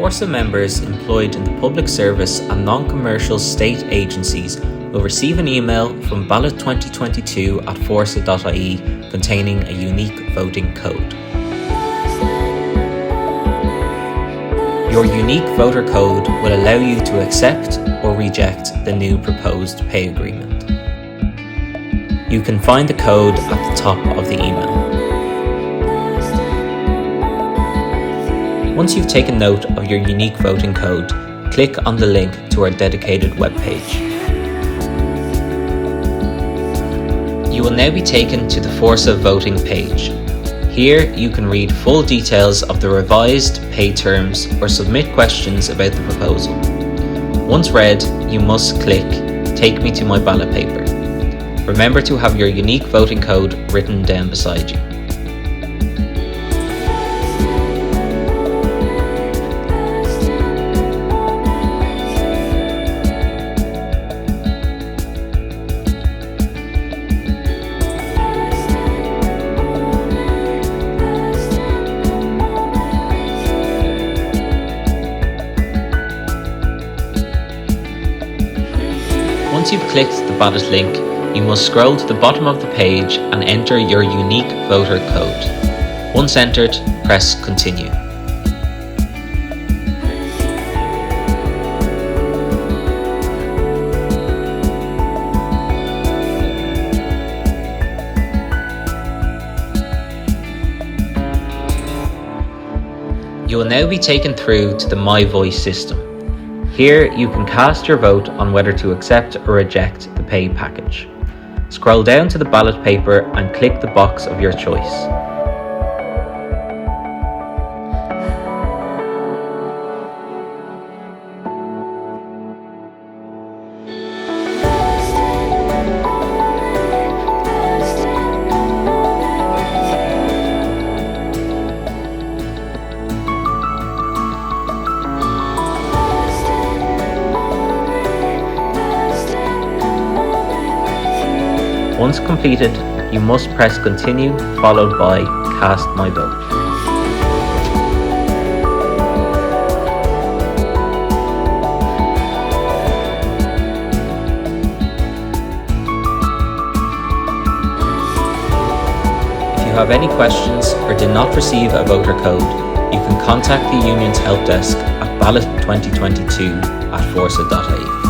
Forsa members employed in the public service and non-commercial state agencies will receive an email from ballot 2022 at forsa.ie containing a unique voting code. Your unique voter code will allow you to accept or reject the new proposed pay agreement. You can find the code at the top of the email. Once you've taken note of your unique voting code, click on the link to our dedicated webpage. You will now be taken to the Forsa voting page. Here you can read full details of the revised pay terms or submit questions about the proposal. Once read, you must click Take me to my ballot paper. Remember to have your unique voting code written down beside you. Once you've clicked the ballot link, you must scroll to the bottom of the page and enter your unique voter code. Once entered, press Continue. You will now be taken through to the My Voice system. Here you can cast your vote on whether to accept or reject the pay package. Scroll down to the ballot paper and click the box of your choice. Once completed, you must press Continue followed by Cast My Vote. If you have any questions or did not receive a voter code, you can contact the union's help desk at ballot2022 at forsa.ie.